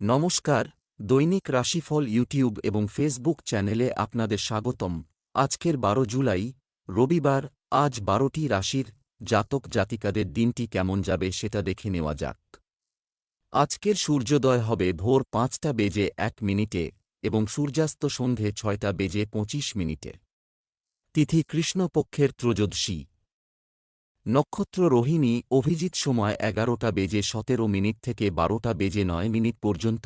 নমস্কার, দৈনিক রাশিফল ইউটিউব এবং ফেসবুক চ্যানেলে আপনাদের স্বাগতম। আজকের ১২ জুলাই, রবিবার। আজ ১২টি রাশির জাতক জাতিকাদের দিনটি কেমন যাবে সেটা দেখে নেওয়া যাক। আজকের সূর্যোদয় হবে ভোর ৫টা বেজে ১ মিনিটে এবং সূর্যাস্ত সন্ধে ৬টা বেজে ২৫ মিনিটে। তিথি কৃষ্ণপক্ষের ত্রয়োদশী। নক্ষত্র রোহিণী। অভিজিৎ সময় ১১টা বেজে ১৭ মিনিট থেকে ১২টা বেজে ৯ মিনিট পর্যন্ত।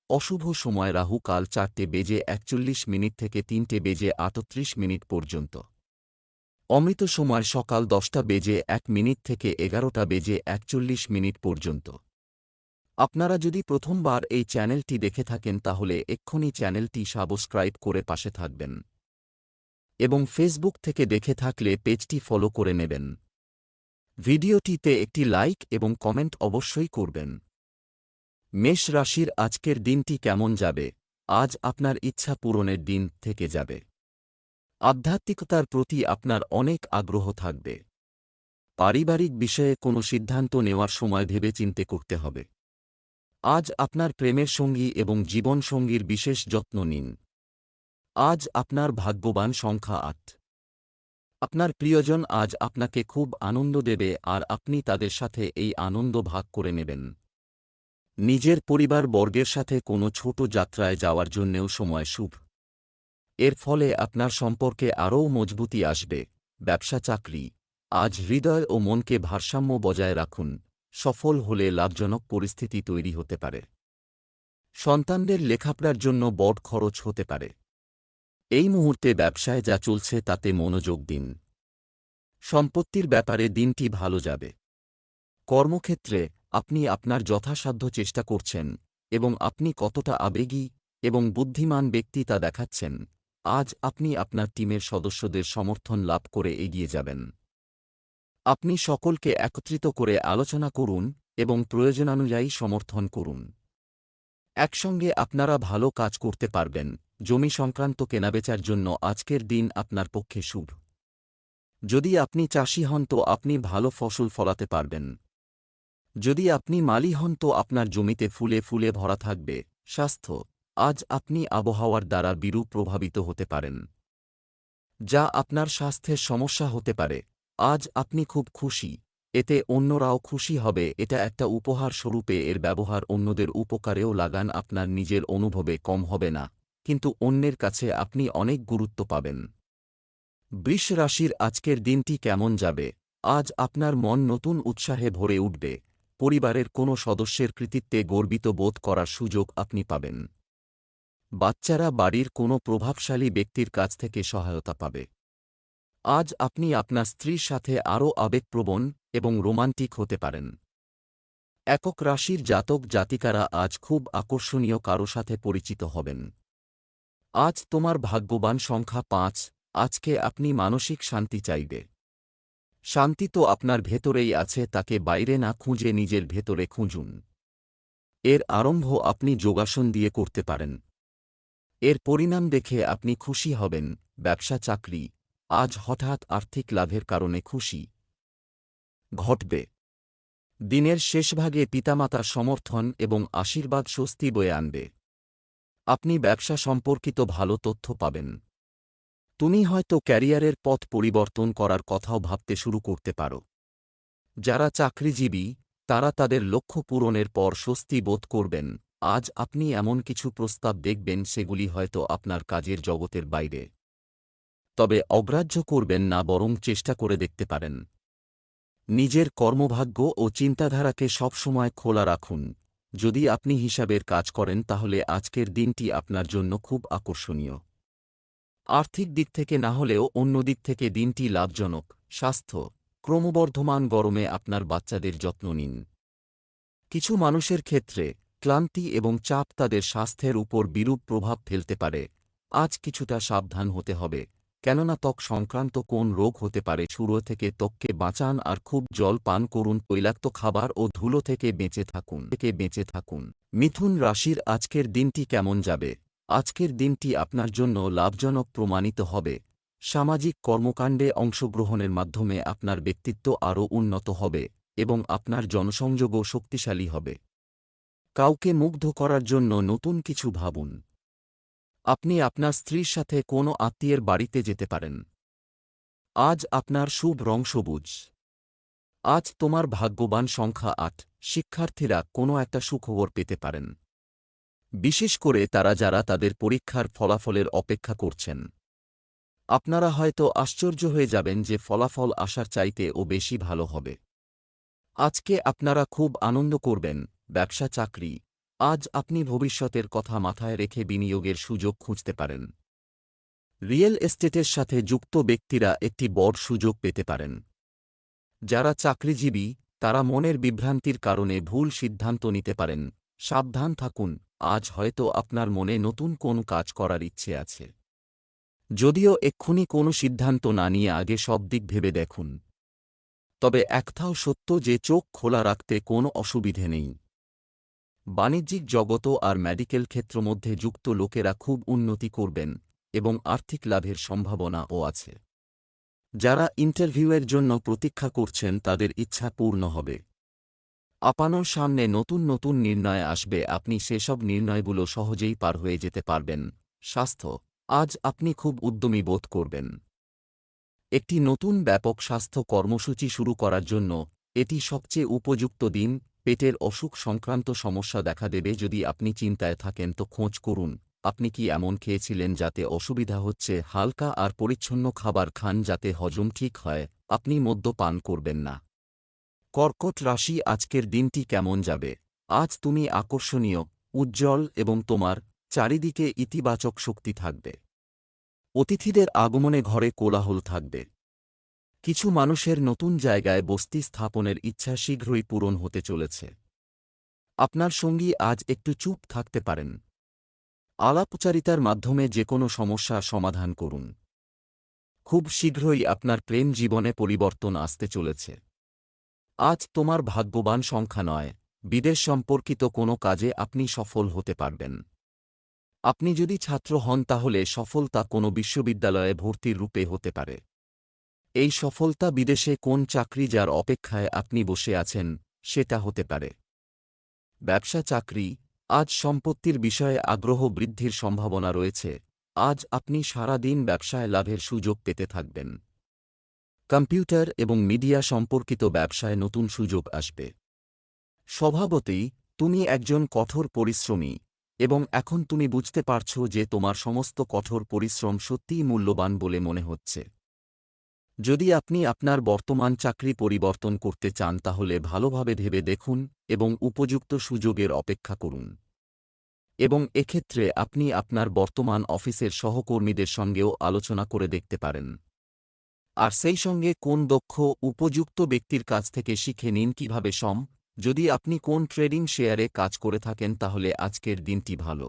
অশুভ সময় রাহু কাল ৪টে বেজে ৪১ মিনিট থেকে ৩টে বেজে ৩৮ মিনিট পর্যন্ত। অমৃত সময় সকাল ১০টা বেজে ১ মিনিট থেকে ১১টা বেজে ৪১ মিনিট পর্যন্ত। আপনারা যদি প্রথমবার এই চ্যানেলটি দেখে থাকেন তাহলে এক্ষুনি চ্যানেলটি সাবস্ক্রাইব করে পাশে থাকবেন এবং ফেসবুক থেকে দেখে থাকলে পেজটি ফলো করে নেবেন। ভিডিওটিতে একটি লাইক এবং কমেন্ট অবশ্যই করবেন। মেষ রাশির আজকের দিনটি কেমন যাবে? আজ আপনার ইচ্ছা পূরণের দিন থেকে যাবে। আধ্যাত্মিকতার প্রতি আপনার অনেক আগ্রহ থাকবে। পারিবারিক বিষয়ে কোনো সিদ্ধান্ত নেওয়ার সময় ভেবেচিন্তে করতে হবে। আজ আপনার প্রেমের সঙ্গী এবং জীবনসঙ্গীর বিশেষ যত্ন নিন। আজ আপনার ভাগ্যবান সংখ্যা ৮। আপনার প্রিয়জন আজ আপনাকে খুব আনন্দ দেবে আর আপনি তাদের সাথে এই আনন্দ ভাগ করে নেবেন। নিজের পরিবার বর্গের সাথে কোনো ছোট যাত্রায় যাওয়ার জন্যেও সময় শুভ। এর ফলে আপনার সম্পর্কে আরও মজবুতি আসবে। ব্যবসা চাকরি। আজ হৃদয় ও মনকে ভারসাম্য বজায় রাখুন। সফল হলে লাভজনক পরিস্থিতি তৈরি হতে পারে। সন্তানদের লেখাপড়ার জন্য বড় খরচ হতে পারে। এই মুহূর্তে ব্যবসায় যা চলছে তাতে মনোযোগ দিন। সম্পত্তির ব্যাপারে দিনটি ভালো যাবে। কর্মক্ষেত্রে আপনি আপনার যথাসাধ্য চেষ্টা করছেন এবং আপনি কতটা আবেগী এবং বুদ্ধিমান ব্যক্তি তা দেখাচ্ছেন। আজ আপনি আপনার টিমের সদস্যদের সমর্থন লাভ করে এগিয়ে যাবেন। আপনি সকলকে একত্রিত করে আলোচনা করুন এবং প্রয়োজনানুযায়ী সমর্থন করুন। একসঙ্গে আপনারা ভালো কাজ করতে পারবেন। জমি সংক্রান্ত কেনাবেচার জন্য আজকের দিন আপনার পক্ষে শুভ। যদি আপনি চাষি হন তো আপনি ভালো ফসল ফলাতে পারবেন। যদি আপনি মালি হন তো আপনার জমিতে ফুলে ফুলে ভরা থাকবে। স্বাস্থ্য। আজ আপনি আবহাওয়ার দ্বারা বিরূপ প্রভাবিত হতে পারেন, যা আপনার স্বাস্থ্যের সমস্যা হতে পারে। আজ আপনি খুব খুশি, এতে অন্যরাও খুশি হবে। এটা একটা উপহার স্বরূপে এর ব্যবহার অন্যদের উপকারেও লাগান। আপনার নিজের অনুভবে কম হবে না, কিন্তু অন্যের কাছে আপনি অনেক গুরুত্ব পাবেন। বৃষ রাশির আজকের দিনটি কেমন যাবে? আজ আপনার মন নতুন উৎসাহে ভরে উঠবে। পরিবারের কোনো সদস্যের কৃতিত্বে গর্বিত বোধ করার সুযোগ আপনি পাবেন। বাচ্চারা বাড়ির কোনো প্রভাবশালী ব্যক্তির কাছ থেকে সহায়তা পাবে। আজ আপনি আপনার স্ত্রীর সাথে আরও আবেগপ্রবণ এবং রোমান্টিক হতে পারেন। একক রাশির জাতক জাতিকারা আজ খুব আকর্ষণীয় কারো সাথে পরিচিত হবেন। আজ তোমার ভাগ্যবান সংখ্যা ৫। আজকে আপনি মানসিক শান্তি চাইবে। শান্তি তো আপনার ভেতরেই আছে, তাকে বাইরে না খুঁজে নিজের ভেতরে খুঁজুন। এর আরম্ভ আপনি যোগাসন দিয়ে করতে পারেন। এর পরিণাম দেখে আপনি খুশি হবেন। ব্যবসা চাকরি। আজ হঠাৎ আর্থিক লাভের কারণে খুশি ঘটবে। দিনের শেষভাগে পিতামাতার সমর্থন এবং আশীর্বাদ স্বস্তি বয়ে আনবে। আপনি ব্যবসা সম্পর্কিত ভালো তথ্য পাবেন। তুমি হয়তো ক্যারিয়ারের পথ পরিবর্তন করার কথাও ভাবতে শুরু করতে পারো। যারা চাকরিজীবী তারা তাদের লক্ষ্য পূরণের পর স্বস্তি বোধ করবেন। আজ আপনি এমন কিছু প্রস্তাব দেখবেন সেগুলি হয়তো আপনার কাজের জগতের বাইরে, তবে অগ্রাহ্য করবেন না, বরং চেষ্টা করে দেখতে পারেন। নিজের কর্মভাগ্য ও চিন্তাধারাকে সবসময় খোলা রাখুন। যদি আপনি হিসাবের কাজ করেন তাহলে আজকের দিনটি আপনার জন্য খুব আকর্ষণীয়। আর্থিক দিক থেকে না হলেও অন্য দিক থেকে দিনটি লাভজনক। স্বাস্থ্য। ক্রমবর্ধমান গরমে আপনার বাচ্চাদের যত্ন নিন। কিছু মানুষের ক্ষেত্রে ক্লান্তি এবং চাপ তাদের স্বাস্থ্যের উপর বিরূপ প্রভাব ফেলতে পারে। আজ কিছুটা সাবধান হতে হবে, কেননা ত্বক সংক্রান্ত কোন রোগ হতে পারে। শুরু থেকে ত্বককে বাঁচান আর খুব জল পান করুন। তৈলাক্ত খাবার ও ধুলো থেকে বেঁচে থাকুন। মিথুন রাশির আজকের দিনটি কেমন যাবে? আজকের দিনটি আপনার জন্য লাভজনক প্রমাণিত হবে। সামাজিক কর্মকাণ্ডে অংশগ্রহণের মাধ্যমে আপনার ব্যক্তিত্ব আরও উন্নত হবে এবং আপনার জনসংযোগও শক্তিশালী হবে। কাউকে মুগ্ধ করার জন্য নতুন কিছু ভাবুন। আপনি আপনার স্ত্রীর সাথে কোনো আত্মীয়ের বাড়িতে যেতে পারেন। আজ আপনার শুভ রং সবুজ। আজ তোমার ভাগ্যবান সংখ্যা ৮। শিক্ষার্থীরা কোনো একটা সুখবর পেতে পারেন, বিশেষ করে তারা যারা তাদের পরীক্ষার ফলাফলের অপেক্ষা করছেন। আপনারা হয়তো আশ্চর্য হয়ে যাবেন যে ফলাফল আসার চাইতেও বেশি ভালো হবে। আজকে আপনারা খুব আনন্দ করবেন। ব্যবসা চাকরি, আজ আপনি ভবিষ্যতের কথা মাথায় রেখে বিনিয়োগের সুযোগ খুঁজতে পারেন। রিয়েল এস্টেটের সাথে যুক্ত ব্যক্তিরা একটি বড় সুযোগ পেতে পারেন। যারা চাকরিজীবী তারা মনের বিভ্রান্তির কারণে ভুল সিদ্ধান্ত নিতে পারেন। সাবধান থাকুন, আজ হয়তো আপনার মনে নতুন কোন কাজ করার ইচ্ছে আছে। যদিও এক্ষুনি কোনো সিদ্ধান্ত না নিয়ে আগে সব দিক ভেবে দেখুন। তবে একটাও সত্য যে চোখ খোলা রাখতে কোনো অসুবিধে নেই। বাণিজ্যিক জগত আর মেডিকেল ক্ষেত্র মধ্যে যুক্ত লোকেরা খুব উন্নতি করবেন এবং আর্থিক লাভের সম্ভাবনাও আছে। যারা ইন্টারভিউয়ের জন্য প্রতীক্ষা করছেন তাদের ইচ্ছা পূর্ণ হবে। আপনার সামনে নতুন নতুন নির্ণয় আসবে, আপনি সেসব নির্ণয়গুলো সহজেই পার হয়ে যেতে পারবেন। স্বাস্থ্য, আজ আপনি খুব উদ্যমী বোধ করবেন। একটি নতুন ব্যাপক স্বাস্থ্য কর্মসূচি শুরু করার জন্য এটি সবচেয়ে উপযুক্ত দিন। পেটের অসুখ সংক্রান্ত সমস্যা দেখা দেবে। যদি আপনি চিন্তায় থাকেন তো খোঁজ করুন আপনি কি এমন খেয়েছিলেন যাতে অসুবিধা হচ্ছে। হালকা আর পরিচ্ছন্ন খাবার খান যাতে হজম ঠিক হয়। আপনি মদ্যপান করবেন না। কর্কট রাশি, আজকের দিনটি কেমন যাবে? আজ তুমি আকর্ষণীয়, উজ্জ্বল এবং তোমার চারিদিকে ইতিবাচক শক্তি থাকবে। অতিথিদের আগমনে ঘরে কোলাহল থাকবে। কিছু মানুষের নতুন জায়গায় বসতি স্থাপনের ইচ্ছা শীঘ্রই পূরণ হতে চলেছে। আপনার সঙ্গী আজ একটু চুপ থাকতে পারেন। আলাপচারিতার মাধ্যমে যেকোনো সমস্যা সমাধান করুন। খুব শীঘ্রই আপনার প্রেম জীবনে পরিবর্তন আসতে চলেছে। আজ তোমার ভাগ্যবান সংখ্যা ৯। বিদেশ সম্পর্কিত কোনো কাজে আপনি সফল হতে পারবেন। আপনি যদি ছাত্র হন তাহলে সফলতা কোনো বিশ্ববিদ্যালয়ে ভর্তির রূপে হতে পারে। এই সফলতা বিদেশে কোন চাকরি যার অপেক্ষায় আপনি বসে আছেন সেটা হতে পারে। ব্যবসা চাকরি, আজ সম্পত্তির বিষয়ে আগ্রহ বৃদ্ধির সম্ভাবনা রয়েছে। আজ আপনি সারা দিন ব্যবসায় লাভের সুযোগ পেতে থাকবেন। কম্পিউটার এবং মিডিয়া সম্পর্কিত ব্যবসায় নতুন সুযোগ আসবে। স্বভাবতই তুমি একজন কঠোর পরিশ্রমী এবং এখন তুমি বুঝতে পারছ যে তোমার সমস্ত কঠোর পরিশ্রম সত্যিই মূল্যবান বলে মনে হচ্ছে। যদি আপনি আপনার বর্তমান চাকরি পরিবর্তন করতে চান তাহলে ভালোভাবে ভেবে দেখুন এবং উপযুক্ত সুযোগের অপেক্ষা করুন। এবং এক্ষেত্রে আপনি আপনার বর্তমান অফিসের সহকর্মীদের সঙ্গেও আলোচনা করে দেখতে পারেন। আর সেই সঙ্গে কোন দক্ষ উপযুক্ত ব্যক্তির কাছ থেকে শিখে নিন কিভাবে যদি আপনি কোন ট্রেডিং শেয়ারে কাজ করে থাকেন তাহলে আজকের দিনটি ভালো।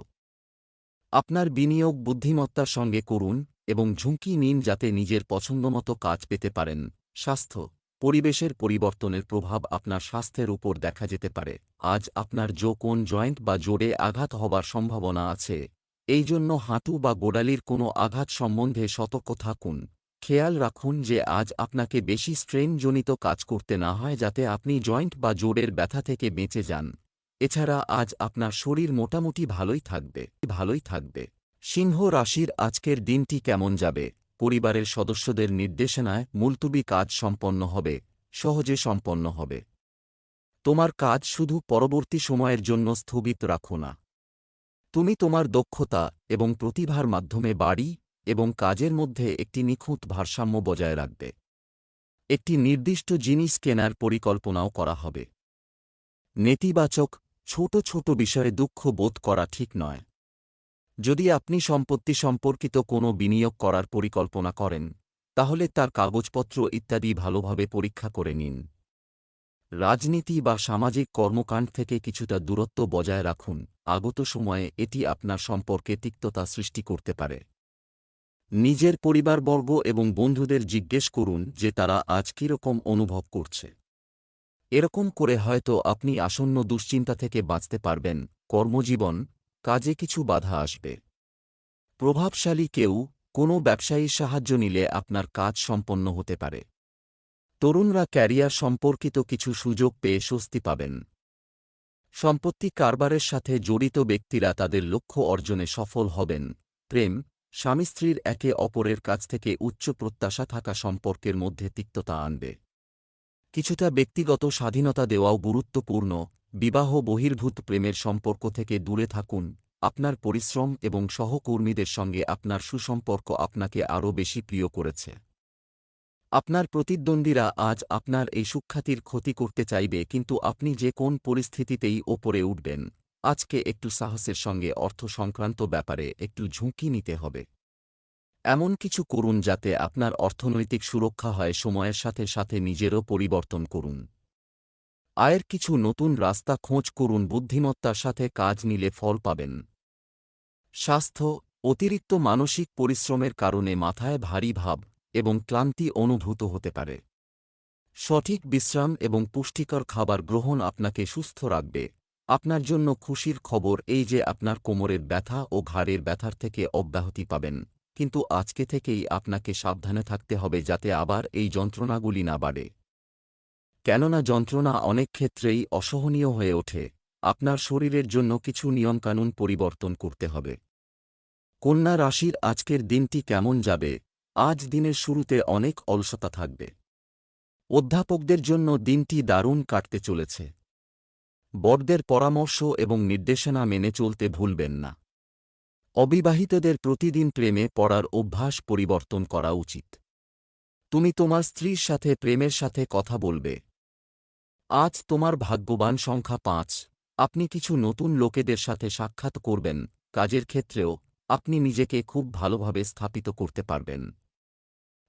আপনার বিনিয়োগ বুদ্ধিমত্তার সঙ্গে করুন এবং ঝুঁকি নিন যাতে নিজের পছন্দমতো কাজ পেতে পারেন। স্বাস্থ্য, পরিবেশের পরিবর্তনের প্রভাব আপনার স্বাস্থ্যের উপর দেখা যেতে পারে। আজ আপনার কোন জয়েন্ট বা জোড়ে আঘাত হবার সম্ভাবনা আছে। এই জন্য হাঁটু বা গোড়ালির কোনো আঘাত সম্বন্ধে সতর্ক থাকুন। খেয়াল রাখুন যে আজ আপনাকে বেশি স্ট্রেনজনিত কাজ করতে না হয় যাতে আপনি জয়েন্ট বা জোড়ের ব্যথা থেকে বেঁচে যান। এছাড়া আজ আপনার শরীর মোটামুটি ভালোই থাকবে। সিংহ রাশির আজকের দিনটি কেমন যাবে? পরিবারের সদস্যদের নির্দেশনায় মুলতুবি কাজ সম্পন্ন হবে, সহজে সম্পন্ন হবে। তোমার কাজ শুধু পরবর্তী সময়ের জন্য স্থগিত রাখো না। তুমি তোমার দক্ষতা এবং প্রতিভার মাধ্যমে বাড়ি এবং কাজের মধ্যে একটি নিখুঁত ভারসাম্য বজায় রাখবে। একটি নির্দিষ্ট জিনিস কেনার পরিকল্পনাও করা হবে। নেতিবাচক, ছোট ছোট বিষয়ে দুঃখ বোধ করা ঠিক নয়। যদি আপনি সম্পত্তি সম্পর্কিত কোনো বিনিয়োগ করার পরিকল্পনা করেন তাহলে তার কাগজপত্র ইত্যাদি ভালোভাবে পরীক্ষা করে নিন। রাজনীতি বা সামাজিক কর্মকাণ্ড থেকে কিছুটা দূরত্ব বজায় রাখুন। আগত সময়ে এটি আপনার সম্পর্কে তিক্ততা সৃষ্টি করতে পারে। নিজের পরিবারবর্গ এবং বন্ধুদের জিজ্ঞেস করুন যে তারা আজ কীরকম অনুভব করছে। এরকম করে হয়তো আপনি আসন্ন দুশ্চিন্তা থেকে বাঁচতে পারবেন। কর্মজীবন, কাজে কিছু বাধা আসবে। প্রভাবশালী কেউ, কোনো ব্যবসায়ীর সাহায্য নিলে আপনার কাজ সম্পন্ন হতে পারে। তরুণরা ক্যারিয়ার সম্পর্কিত কিছু সুযোগ পেয়ে স্বস্তি পাবেন। সম্পত্তি কারবারের সাথে জড়িত ব্যক্তিরা তাদের লক্ষ্য অর্জনে সফল হবেন। প্রেম, স্বামী স্ত্রীর একে অপরের কাছ থেকে উচ্চ প্রত্যাশা থাকা সম্পর্কের মধ্যে তিক্ততা আনবে। কিছুটা ব্যক্তিগত স্বাধীনতা দেওয়াও গুরুত্বপূর্ণ। বিবাহ বহির্ভূত প্রেমের সম্পর্ক থেকে দূরে থাকুন। আপনার পরিশ্রম এবং সহকর্মীদের সঙ্গে আপনার সুসম্পর্ক আপনাকে আরও বেশি প্রিয় করেছে। আপনার প্রতিদ্বন্দ্বীরা আজ আপনার এই সুখ্যাতির ক্ষতি করতে চাইবে, কিন্তু আপনি যে কোন পরিস্থিতিতেই ওপরে উঠবেন। আজকে একটু সাহসের সঙ্গে অর্থ সংক্রান্ত ব্যাপারে একটু ঝুঁকি নিতে হবে। এমন কিছু করুন যাতে আপনার অর্থনৈতিক সুরক্ষা হয়। সময়ের সাথে সাথে নিজেরও পরিবর্তন করুন। আয়ের কিছু নতুন রাস্তা খোঁজ করুন। বুদ্ধিমত্তার সাথে কাজ নিলে ফল পাবেন। স্বাস্থ্য, অতিরিক্ত মানসিক পরিশ্রমের কারণে মাথায় ভারী ভাব এবং ক্লান্তি অনুভূত হতে পারে। সঠিক বিশ্রাম এবং পুষ্টিকর খাবার গ্রহণ আপনাকে সুস্থ রাখবে। আপনার জন্য খুশির খবর এই যে আপনার কোমরের ব্যথা ও ঘাড়ের ব্যথার থেকে অব্যাহতি পাবেন, কিন্তু আজকে থেকেই আপনাকে সাবধানে থাকতে হবে যাতে আবার এই যন্ত্রণাগুলি না বাড়ে। কেননা যন্ত্রণা অনেক ক্ষেত্রেই অসহনীয় হয়ে ওঠে। আপনার শরীরের জন্য কিছু নিয়মকানুন পরিবর্তন করতে হবে। কন্যা রাশির আজকের দিনটি কেমন যাবে? আজ দিনের শুরুতে অনেক অলসতা থাকবে। অধ্যাপকদের জন্য দিনটি দারুণ কাটতে চলেছে। বড়দের পরামর্শ এবং নির্দেশনা মেনে চলতে ভুলবেন না। অবিবাহিতদের প্রতিদিন প্রেমে পড়ার অভ্যাস পরিবর্তন করা উচিত। তুমি তোমার স্ত্রীর সাথে প্রেমের সাথে কথা বলবে। আজ তোমার ভাগ্যবান সংখ্যা 5। আপনি কিছু নতুন লোকেদের সাথে সাক্ষাৎ করবেন। কাজের ক্ষেত্রেও আপনি নিজেকে খুব ভালোভাবে স্থাপিত করতে পারবেন।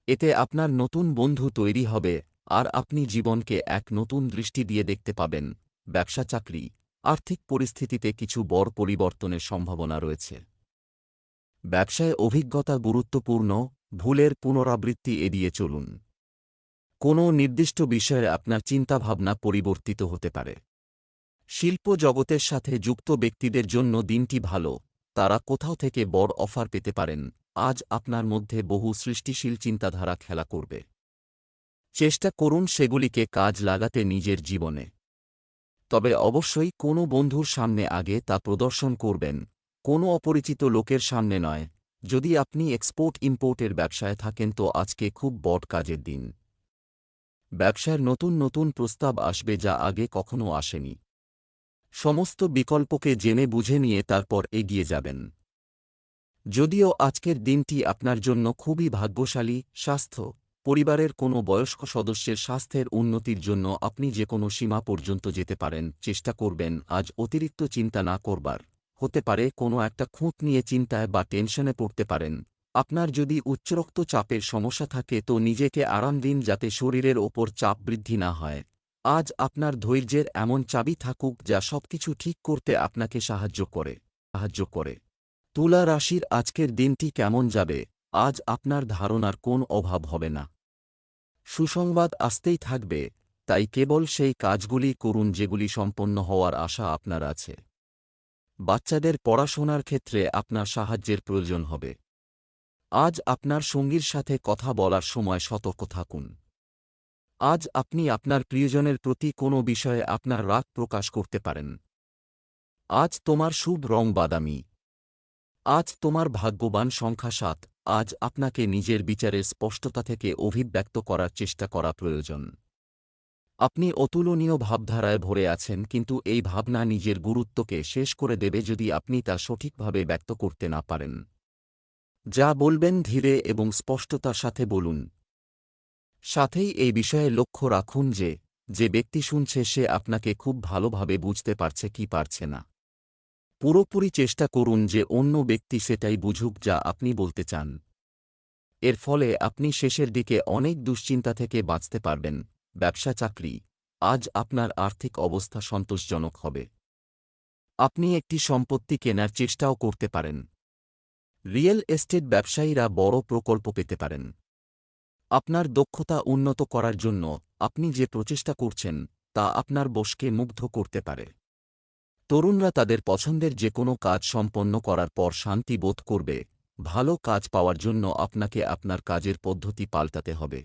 এতে আপনার নতুন বন্ধু তৈরি হবে আর আপনি জীবনকে এক নতুন দৃষ্টি দিয়ে দেখতে পাবেন। ব্যবসা চাকরি, আর্থিক পরিস্থিতিতে কিছু বড় পরিবর্তনের সম্ভাবনা রয়েছে। ব্যবসায় অভিজ্ঞতা গুরুত্বপূর্ণ। ভুলের পুনরাবৃত্তি এড়িয়ে চলুন। কোনো নির্দিষ্ট বিষয়ে আপনার চিন্তাভাবনা পরিবর্তিত হতে পারে। শিল্প জগতের সাথে যুক্ত ব্যক্তিদের জন্য দিনটি ভালো। তারা কোথাও থেকে বড় অফার পেতে পারেন। আজ আপনার মধ্যে বহু সৃষ্টিশীল চিন্তাধারা খেলা করবে। চেষ্টা করুন সেগুলিকে কাজ লাগাতে নিজের জীবনে। তবে অবশ্যই কোনো বন্ধুর সামনে আগে তা প্রদর্শন করবেন, কোনো অপরিচিত লোকের সামনে নয়। যদি আপনি এক্সপোর্ট ইম্পোর্টের ব্যবসায় থাকেন তো আজকে খুব বড় কাজের দিন। ব্যবসার নতুন নতুন প্রস্তাব আসবে যা আগে কখনো আসেনি। সমস্ত বিকল্পকে জেনে বুঝে নিয়ে তারপর এগিয়ে যাবেন। যদিও আজকের দিনটি আপনার জন্য খুবই ভাগ্যশালী। স্বাস্থ্য, পরিবারের কোনো বয়স্ক সদস্যের স্বাস্থ্যের উন্নতির জন্য আপনি যে কোনো সীমা পর্যন্ত যেতে পারেন। চেষ্টা করবেন আজ অতিরিক্ত চিন্তা না করবার। হতে পারে কোনো একটা খুঁত নিয়ে চিন্তায় বা টেনশনে পড়তে পারেন। আপনার যদি উচ্চ রক্তচাপের সমস্যা থাকে তো নিজেকে আরাম দিন যাতে শরীরের ওপর চাপ বৃদ্ধি না হয়। আজ আপনার ধৈর্যের এমন চাবি থাকুক যা সবকিছু ঠিক করতে আপনাকে সাহায্য করে। তুলা রাশির আজকের দিনটি কেমন যাবে? আজ আপনার ধারণার কোন অভাব হবে না। সুসংবাদ আসতেই থাকবে, তাই কেবল সেই কাজগুলি করুন যেগুলি সম্পন্ন হওয়ার আশা আপনার আছে। বাচ্চাদের পড়াশোনার ক্ষেত্রে আপনার সাহায্যের প্রয়োজন হবে। আজ আপনার সঙ্গীর সাথে কথা বলার সময় সতর্ক থাকুন। আজ আপনি আপনার প্রিয়জনের প্রতি কোনো বিষয়ে আপনার রাগ প্রকাশ করতে পারেন। আজ তোমার শুভ রং বাদামি। আজ তোমার ভাগ্যবান সংখ্যা 7। আজ আপনাকে নিজের বিচারের স্পষ্টতা থেকে অভিব্যক্ত করার চেষ্টা করা প্রয়োজন। আপনি অতুলনীয় ভাবধারায় ভরে আছেন, কিন্তু এই ভাবনা নিজের গুরুত্বকে শেষ করে দেবে যদি আপনি তা সঠিকভাবে ব্যক্ত করতে না পারেন। যা বলবেন ধীরে এবং স্পষ্টতার সাথে বলুন। সাথেই এই বিষয়ে লক্ষ্য রাখুন যে যে ব্যক্তি শুনছে সে আপনাকে খুব ভালোভাবে বুঝতে পারছে কি পারছে না। পুরোপুরি চেষ্টা করুন যে অন্য ব্যক্তি সেটাই বুঝুক যা আপনি বলতে চান। এর ফলে আপনি শেষের দিকে অনেক দুশ্চিন্তা থেকে বাঁচতে পারবেন। ব্যবসা চাকরি, আজ আপনার আর্থিক অবস্থা সন্তোষজনক হবে। আপনি একটি সম্পত্তি কেনার চেষ্টাও করতে পারেন। রিয়েল এস্টেট ব্যবসায়ীরা বড় প্রকল্প পেতে পারেন। আপনার দক্ষতা উন্নত করার জন্য আপনি যে প্রচেষ্টা করছেন তা আপনার বশকে মুগ্ধ করতে পারে। তরুণরা তাদের পছন্দের যে কোনো কাজ সম্পন্ন করার পর শান্তি বোধ করবে। ভালো কাজ পাওয়ার জন্য আপনাকে আপনার কাজের পদ্ধতি পাল্টাতে হবে।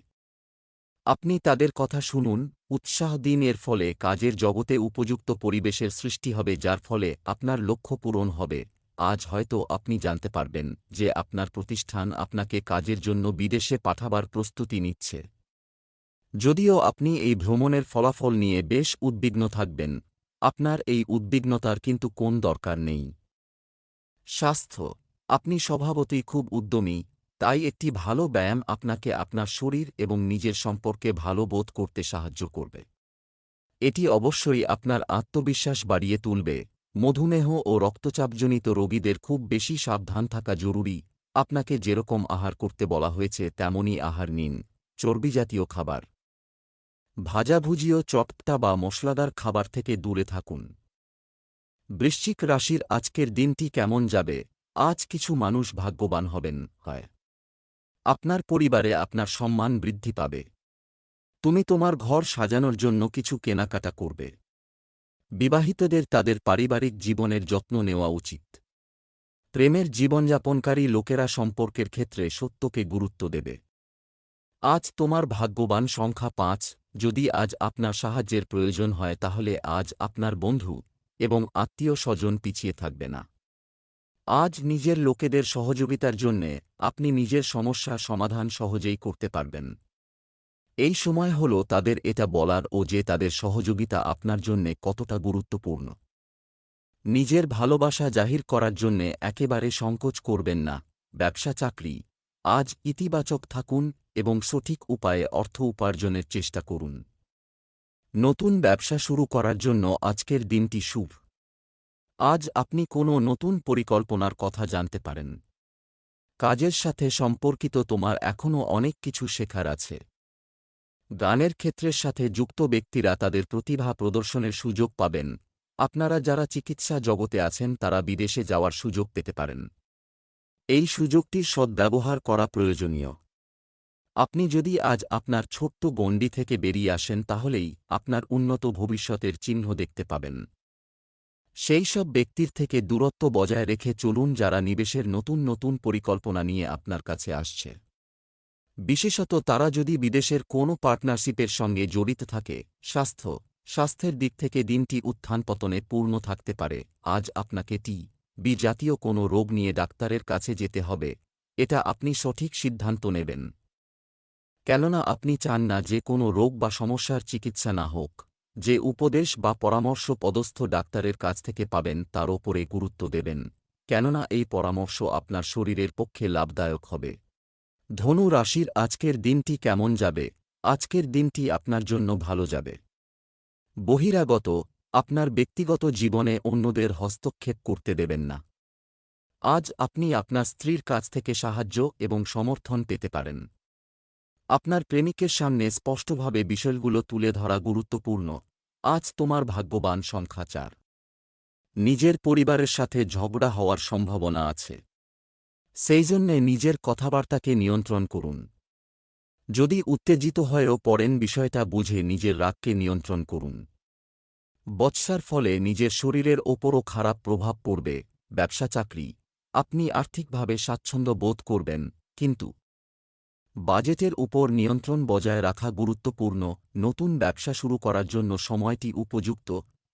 আপনি তাদের কথা শুনুন, উৎসাহ দিন। এর ফলে কাজের জগতে উপযুক্ত পরিবেশের সৃষ্টি হবে, যার ফলে আপনার লক্ষ্য পূরণ হবে। আজ হয়তো আপনি জানতে পারবেন যে আপনার প্রতিষ্ঠান আপনাকে কাজের জন্য বিদেশে পাঠাবার প্রস্তুতি নিচ্ছে। যদিও আপনি এই ভ্রমণের ফলাফল নিয়ে বেশ উদ্বিগ্ন থাকবেন, আপনার এই উদ্বিগ্নতার কিন্তু কোন দরকার নেই। স্বাস্থ্য, আপনি স্বভাবতই খুব উদ্যমী, তাই একটি ভালো ব্যায়াম আপনাকে আপনার শরীর এবং নিজের সম্পর্কে ভালো বোধ করতে সাহায্য করবে। এটি অবশ্যই আপনার আত্মবিশ্বাস বাড়িয়ে তুলবে। মধুমেহ ও রক্তচাপজনিত রোগীদের খুব বেশি সাবধান থাকা জরুরি। আপনাকে যেরকম আহার করতে বলা হয়েছে তেমনই আহার নিন। চর্বিজাতীয় খাবার, ভাজাভুজিও চটপটা বা মশলাদার খাবার থেকে দূরে থাকুন। বৃশ্চিক রাশির আজকের দিনটি কেমন যাবে? আজ কিছু মানুষ ভাগ্যবান হবেন, হয় আপনার পরিবারে আপনার সম্মান বৃদ্ধি পাবে। তুমি তোমার ঘর সাজানোর জন্য কিছু কেনাকাটা করবে। বিবাহিতদের তাদের পারিবারিক জীবনের যত্ন নেওয়া উচিত। প্রেমের জীবনযাপনকারী লোকেরা সম্পর্কের ক্ষেত্রে সত্যকে গুরুত্ব দেবে। আজ তোমার ভাগ্যবান সংখ্যা 5। যদি আজ আপনার সাহায্যের প্রয়োজন হয় তাহলে আজ আপনার বন্ধু এবং আত্মীয় স্বজন পিছিয়ে থাকবে না। আজ নিজের লোকেদের সহযোগিতার জন্যে আপনি নিজের সমস্যার সমাধান সহজেই করতে পারবেন। এই সময় হল তাদের এটা বলার ও যে তাদের সহযোগিতা আপনার জন্যে কতটা গুরুত্বপূর্ণ। নিজের ভালোবাসা জাহির করার জন্যে একেবারে সংকোচ করবেন না। ব্যবসা চাকরি, আজ ইতিবাচক থাকুন এবং সঠিক উপায়ে অর্থ উপার্জনের চেষ্টা করুন। নতুন ব্যবসা শুরু করার জন্য আজকের দিনটি শুভ। আজ আপনি কোনো নতুন পরিকল্পনার কথা জানতে পারেন। কাজের সাথে সম্পর্কিত তোমার এখনও অনেক কিছু শেখার আছে। গানের ক্ষেত্রের সাথে যুক্ত ব্যক্তিরা তাদের প্রতিভা প্রদর্শনের সুযোগ পাবেন। আপনারা যারা চিকিৎসা জগতে আছেন তারা বিদেশে যাওয়ার সুযোগ পেতে পারেন। এই সুযোগটির সদ্ব্যবহার করা প্রয়োজনীয়। আপনি যদি আজ আপনার ছোট্ট গণ্ডি থেকে বেরিয়ে আসেন তাহলেই আপনার উন্নত ভবিষ্যতের চিহ্ন দেখতে পাবেন। সেই সব ব্যক্তির থেকে দূরত্ব বজায় রেখে চলুন যারা নিবেশের নতুন নতুন পরিকল্পনা নিয়ে আপনার কাছে আসছে। বিশেষত তারা যদি বিদেশের কোনো পার্টনারশিপের সঙ্গে জড়িত থাকে। স্বাস্থ্যের দিক থেকে দিনটি উত্থান পতনে পূর্ণ থাকতে পারে। আজ আপনাকে বি জাতীয় কোনো রোগ নিয়ে ডাক্তারের কাছে যেতে হবে। এটা আপনি সঠিক সিদ্ধান্ত নেবেন, কেননা আপনি চান না যে কোনো রোগ বা সমস্যার চিকিৎসা না হোক। যে উপদেশ বা পরামর্শ পদস্থ ডাক্তারের কাছ থেকে পাবেন তার ওপরে গুরুত্ব দেবেন, কেননা এই পরামর্শ আপনার শরীরের পক্ষে লাভদায়ক হবে। ধনু রাশির আজকের দিনটি কেমন যাবে? আজকের দিনটি আপনার জন্য ভালো যাবে। বহিরাগত, আপনার ব্যক্তিগত জীবনে অন্যদের হস্তক্ষেপ করতে দেবেন না। আজ আপনি আপনার স্ত্রীর কাছ থেকে সাহায্য এবং সমর্থন পেতে পারেন। আপনার প্রেমিকের সামনে স্পষ্টভাবে বিষয়গুলো তুলে ধরা গুরুত্বপূর্ণ। আজ তোমার ভাগ্যবান সংখ্যা 4। নিজের পরিবারের সাথে ঝগড়া হওয়ার সম্ভাবনা আছে, সেই জন্যে নিজের কথাবার্তাকে নিয়ন্ত্রণ করুন। যদি উত্তেজিত হয়েও পড়েন বিষয়টা বুঝে নিজের রাগকে নিয়ন্ত্রণ করুন। বচসার ফলে নিজের শরীরের ওপরও খারাপ প্রভাব পড়বে। ব্যবসা চাকরি, আপনি আর্থিকভাবে স্বাচ্ছন্দ্য বোধ করবেন, কিন্তু বাজেটের উপর নিয়ন্ত্রণ বজায় রাখা গুরুত্বপূর্ণ। নতুন ব্যবসা শুরু করার জন্য সময়টি উপযুক্ত।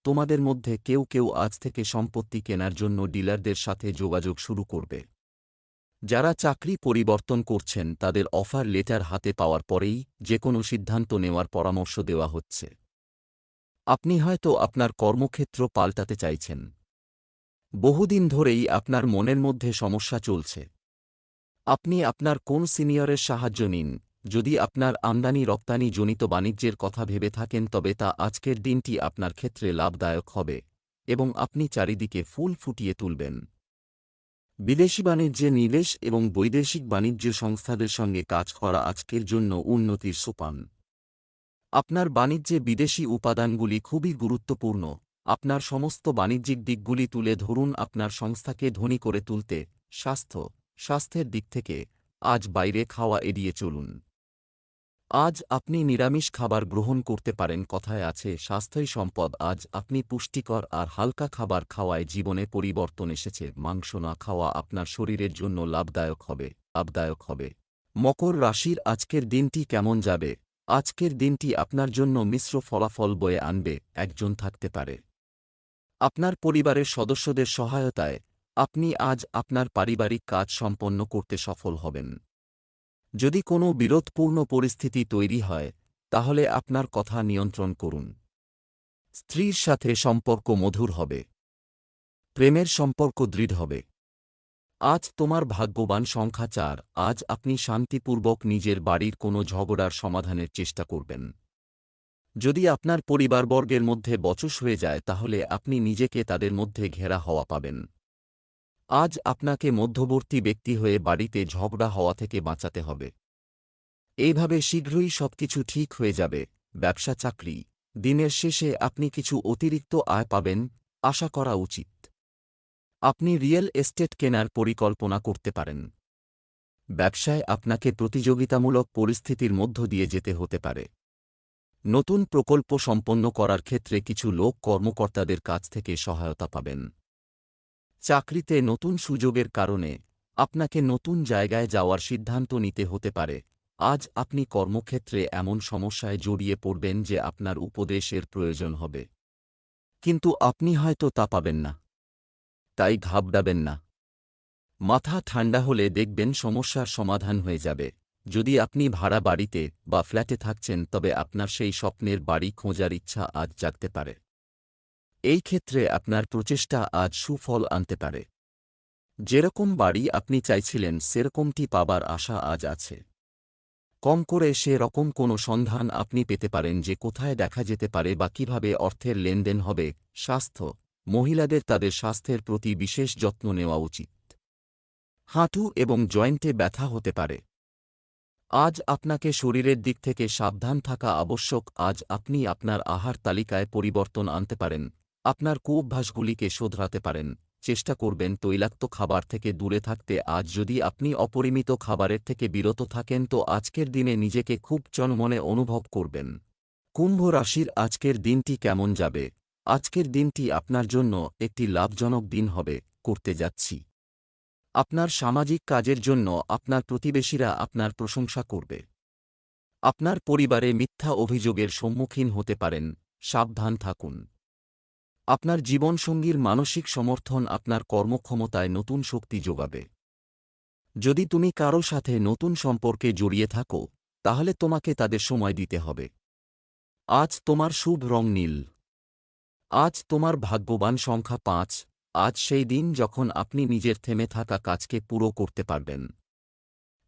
তোমাদের মধ্যে কেউ কেউ আজ থেকে সম্পত্তি কেনার জন্য ডিলারদের সাথে যোগাযোগ শুরু করবে। যারা চাকরি পরিবর্তন করছেন তাদের অফার লেটার হাতে পাওয়ার পরেই যেকোনো সিদ্ধান্ত নেওয়ার পরামর্শ দেওয়া হচ্ছে। আপনি হয়তো আপনার কর্মক্ষেত্র পাল্টাতে চাইছেন। বহুদিন ধরেই আপনার মনের মধ্যে সমস্যা চলছে। আপনি আপনার কোন সিনিয়রের সাহায্য নিন। যদি আপনার আমদানি রপ্তানি জনিত বাণিজ্যের কথা ভেবে থাকেন তবে তা আজকের দিনটি আপনার ক্ষেত্রে লাভদায়ক হবে এবং আপনি চারিদিকে ফুল ফুটিয়ে তুলবেন। বিদেশি বাণিজ্যে নিবেশ এবং বৈদেশিক বাণিজ্য সংস্থাদের সঙ্গে কাজ করা আজকের জন্য উন্নতির সোপান। আপনার বাণিজ্যে বিদেশি উপাদানগুলি খুবই গুরুত্বপূর্ণ। আপনার সমস্ত বাণিজ্যিক দিকগুলি তুলে ধরুন আপনার সংস্থাকে ধনী করে তুলতে। স্বাস্থ্যের দিক থেকে আজ বাইরে খাওয়া এড়িয়ে চলুন। আজ আপনি নিরামিষ খাবার গ্রহণ করতে পারেন। কথায় আছে স্বাস্থ্যই সম্পদ। আজ আপনি পুষ্টিকর আর হালকা খাবার খাওয়ায় জীবনে পরিবর্তন এসেছে। মাংস না খাওয়া আপনার শরীরের জন্য লাভদায়ক হবে। মকর রাশির আজকের দিনটি কেমন যাবে? আজকের দিনটি আপনার জন্য মিশ্র ফলাফল বয়ে আনবে। একজন থাকতে পারে আপনার পরিবারের সদস্যদের সহায়তায় আপনি আজ আপনার পারিবারিক কাজ সম্পন্ন করতে সফল হবেন। যদি কোনো বিরোধপূর্ণ পরিস্থিতি তৈরি হয় তাহলে আপনার কথা নিয়ন্ত্রণ করুন। স্ত্রীর সাথে সম্পর্ক মধুর হবে। প্রেমের সম্পর্ক দৃঢ় হবে। আজ তোমার ভাগ্যবান সংখ্যা 4। আজ আপনি শান্তিপূর্বক নিজের বাড়ির কোনো ঝগড়ার সমাধানের চেষ্টা করবেন। যদি আপনার পরিবারবর্গের মধ্যে বচস হয়ে যায় তাহলে আপনি নিজেকে তাদের মধ্যে ঘেরা হওয়া পাবেন। আজ আপনাকে মধ্যবর্তী ব্যক্তি হয়ে বাড়িতে ঝগড়া হওয়া থেকে বাঁচাতে হবে। এইভাবে শীঘ্রই সবকিছু ঠিক হয়ে যাবে। ব্যবসা চাকরি, দিনের শেষে আপনি কিছু অতিরিক্ত আয় পাবেন, আশা করা উচিত। আপনি রিয়েল এস্টেট কেনার পরিকল্পনা করতে পারেন। ব্যবসায় আপনাকে প্রতিযোগিতামূলক পরিস্থিতির মধ্য দিয়ে যেতে হতে পারে। নতুন প্রকল্প সম্পন্ন করার ক্ষেত্রে কিছু লোক কর্মকর্তাদের কাছ থেকে সহায়তা পাবেন। চাকরিতে নতুন সুযোগের কারণে আপনাকে নতুন জায়গায় যাওয়ার সিদ্ধান্ত নিতে হতে পারে। আজ আপনি কর্মক্ষেত্রে এমন সমস্যায় জড়িয়ে পড়বেন যে আপনার উপদেশের প্রয়োজন হবে, কিন্তু আপনি হয়তো তা পাবেন না। তাই ঘাবড়াবেন না। মাথা ঠান্ডা হলে দেখবেন সমস্যার সমাধান হয়ে যাবে। যদি আপনি ভাড়া বাড়িতে বা ফ্ল্যাটে থাকছেন তবে আপনার সেই স্বপ্নের বাড়ি খোঁজার ইচ্ছা আজ জাগতে পারে। এই ক্ষেত্রে আপনার প্রচেষ্টা আজ সুফল আনতে পারে। যেরকম বাড়ি আপনি চাইছিলেন সেরকমটি পাবার আশা আজ আছে। কম করে সে রকম কোনো সন্ধান আপনি পেতে পারেন যে কোথায় দেখা যেতে পারে বা কিভাবে অর্থের লেনদেন হবে। স্বাস্থ্য, মহিলাদের তাদের স্বাস্থ্যের প্রতি বিশেষ যত্ন নেওয়া উচিত। হাঁটু এবং জয়েন্টে ব্যথা হতে পারে। আজ আপনাকে শরীরের দিক থেকে সাবধান থাকা আবশ্যক। আজ আপনি আপনার আহার তালিকায় পরিবর্তন আনতে পারেন, আপনার কুঅভ্যাসগুলিকে শোধরাতে পারেন। চেষ্টা করবেন তৈলাক্ত খাবার থেকে দূরে থাকতে। আজ যদি আপনি অপরিমিত খাবারের থেকে বিরত থাকেন তো আজকের দিনে নিজেকে খুব চনমনে অনুভব করবেন। কুম্ভ রাশির আজকের দিনটি কেমন যাবে? আজকের দিনটি আপনার জন্য একটি লাভজনক দিন হবে। করতে যাচ্ছি আপনার সামাজিক কাজের জন্য আপনার প্রতিবেশীরা আপনার প্রশংসা করবে। আপনার পরিবারে মিথ্যা অভিযোগের সম্মুখীন হতে পারেন, সাবধান থাকুন। আপনার জীবনসঙ্গীর মানসিক সমর্থন আপনার কর্মক্ষমতায় নতুন শক্তি যোগাবে। যদি তুমি কারো সাথে নতুন সম্পর্কে জড়িয়ে থাকো তাহলে তোমাকে তাদের সময় দিতে হবে। আজ তোমার শুভ রং নীল। আজ তোমার ভাগ্যবান সংখ্যা 5। আজ সেই দিন যখন আপনি নিজের থেমে থাকা কাজকে পুরো করতে পারবেন,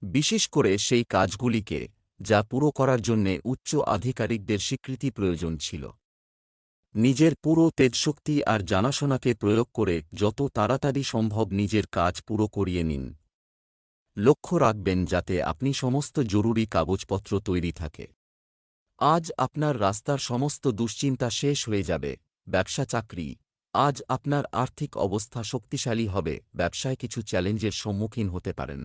বিশেষ করে সেই কাজগুলিকে যা পুরো করার জন্যে উচ্চ আধিকারিকদের স্বীকৃতি প্রয়োজন ছিল। নিজের পুরো তেজশক্তি আর জানাশোনাকে প্রয়োগ করে যত তাড়াতাড়ি সম্ভব নিজের কাজ পুরো করিয়ে নিন। লক্ষ্য রাখবেন যাতে আপনি সমস্ত জরুরি কাগজপত্র তৈরি থাকে। আজ আপনার রাস্তার সমস্ত দুশ্চিন্তা শেষ হয়ে যাবে। ব্যবসা চাকরি, আজ আপনার আর্থিক অবস্থা শক্তিশালী হবে। ব্যবসায় কিছু চ্যালেঞ্জের সম্মুখীন হতে পারেন।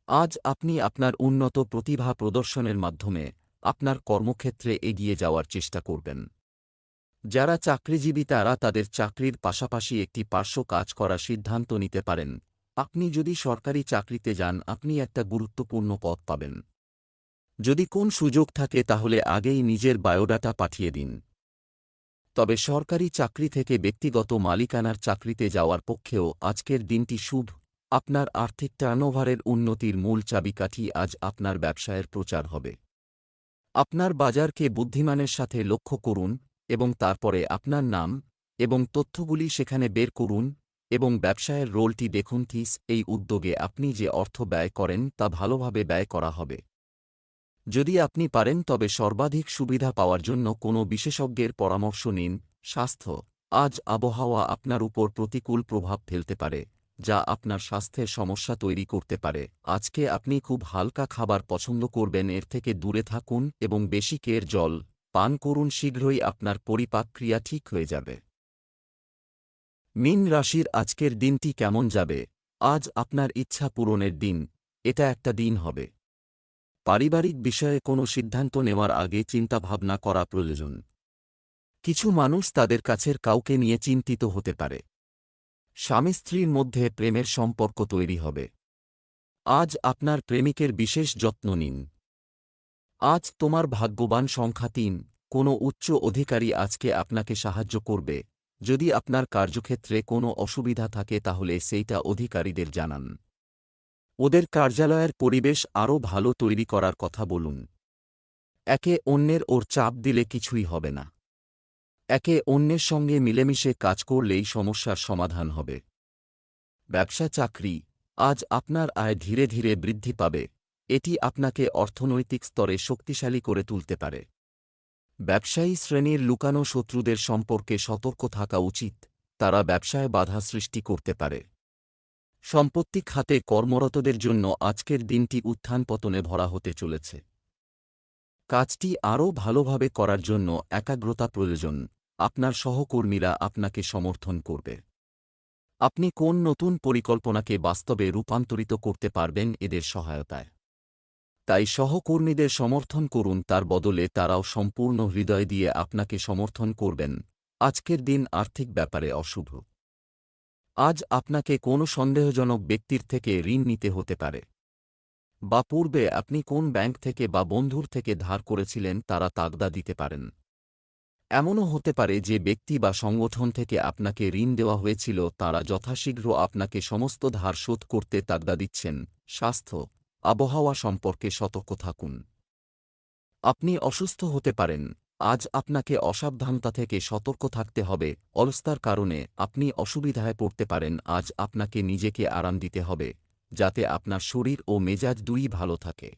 আজ আপনি আপনার উন্নত প্রতিভা প্রদর্শনের মাধ্যমে আপনার কর্মক্ষেত্রে এগিয়ে যাওয়ার চেষ্টা করবেন। যারা চাকরিজীবী তারা তাদের চাকরির পাশাপাশি একটি পার্শ্ব কাজ করার সিদ্ধান্ত নিতে পারেন। আপনি যদি সরকারি চাকরিতে যান আপনি একটা গুরুত্বপূর্ণ পদ পাবেন। যদি কোন সুযোগ থাকে তাহলে আগেই নিজের বায়োডাটা পাঠিয়ে দিন। তবে সরকারি চাকরি থেকে ব্যক্তিগত মালিকানার চাকরিতে যাওয়ার পক্ষেও আজকের দিনটি শুভ। আপনার আর্থিক টার্নওভারের উন্নতির মূল চাবিকাঠি আজ আপনার ব্যবসায়ের প্রচার হবে। আপনার বাজারকে বুদ্ধিমানের সাথে লক্ষ্য করুন এবং তারপরে আপনার নাম এবং তথ্যগুলি সেখানে বের করুন এবং ব্যবসায়ের রোলটি দেখুন। এই উদ্যোগে আপনি যে অর্থ ব্যয় করেন তা ভালোভাবে ব্যয় করা হবে। যদি আপনি পারেন তবে সর্বাধিক সুবিধা পাওয়ার জন্য কোনো বিশেষজ্ঞের পরামর্শ নিন। স্বাস্থ্য, আজ আবহাওয়া আপনার উপর প্রতিকূল প্রভাব ফেলতে পারে যা আপনার স্বাস্থ্যের সমস্যা তৈরি করতে পারে। আজকে আপনি খুব হালকা খাবার পছন্দ করবেন, এর থেকে দূরে থাকুন এবং বেশি কের জল পান করুন। শীঘ্রই আপনার পরিপাক ক্রিয়া ঠিক হয়ে যাবে। মীন রাশির আজকের দিনটি কেমন যাবে? আজ আপনার ইচ্ছা পূরণের দিন। এটা একটা দিন হবে। পারিবারিক বিষয়ে কোনো সিদ্ধান্ত নেওয়ার আগে চিন্তাভাবনা করা প্রয়োজন। কিছু মানুষ তাদের কাছের কাউকে নিয়ে চিন্তিত হতে পারে। স্বামী স্ত্রীর মধ্যে প্রেমের সম্পর্ক তৈরি হবে। আজ আপনার প্রেমিকের বিশেষ যত্ন নিন। আজ তোমার ভাগ্যবান সংখ্যা ৩। কোনো উচ্চ অধিকারী আজকে আপনাকে সাহায্য করবে। যদি আপনার কার্যক্ষেত্রে কোনো অসুবিধা থাকে তাহলে সেইটা অধিকারীদের জানান। ওদের কার্যালয়ের পরিবেশ আরও ভালো তৈরি করার কথা বলুন। একে অন্যের ওর চাপ দিলে কিছুই হবে না। একে অন্যের সঙ্গে মিলেমিশে কাজ করলেই সমস্যার সমাধান হবে। ব্যবসা চাকরি, আজ আপনার আয় ধীরে ধীরে বৃদ্ধি পাবে। এটি আপনাকে অর্থনৈতিক স্তরে শক্তিশালী করে তুলতে পারে। ব্যবসায়ী শ্রেণীর লুকানো শত্রুদের সম্পর্কে সতর্ক থাকা উচিত, তারা ব্যবসায় বাধা সৃষ্টি করতে পারে। সম্পত্তি খাতে কর্মরতদের জন্য আজকের দিনটি উত্থান পতনে ভরা হতে চলেছে। কাজটি আরও ভালোভাবে করার জন্য একাগ্রতা প্রয়োজন। আপনার সহকর্মীরা আপনাকে সমর্থন করবে। আপনি কোন নতুন পরিকল্পনাকে বাস্তবে রূপান্তরিত করতে পারবেন এদের সহায়তায়। তাই সহকর্মীদের সমর্থন করুন, তার বদলে তারাও সম্পূর্ণ হৃদয় দিয়ে আপনাকে সমর্থন করবেন। আজকের দিন আর্থিক ব্যাপারে অশুভ। আজ আপনাকে কোনো সন্দেহজনক ব্যক্তির থেকে ঋণ নিতে হতে পারে, বা পূর্বে আপনি কোন ব্যাংক থেকে বা বন্ধুর থেকে ধার করেছিলেন তারা তাগদা দিতে পারেন। এমনও হতে পারে যে ব্যক্তি বা সংগঠন থেকে আপনাকে ঋণ দেওয়া হয়েছিল তারা যথাশীঘ্র আপনাকে সমস্ত ধার শোধ করতে তাগদা দিচ্ছেন। স্বাস্থ্য, আবহাওয়া সম্পর্কে সতর্ক থাকুন। আপনি অসুস্থ হতে পারেন। আজ আপনাকে অসাবধানতা থেকে সতর্ক থাকতে হবে। অলসতার কারণে আপনি অসুবিধায় পড়তে পারেন। আজ আপনাকে নিজেকে আরাম দিতে হবে, যাতে আপনার শরীর ও মেজাজ দুই ভালো থাকে।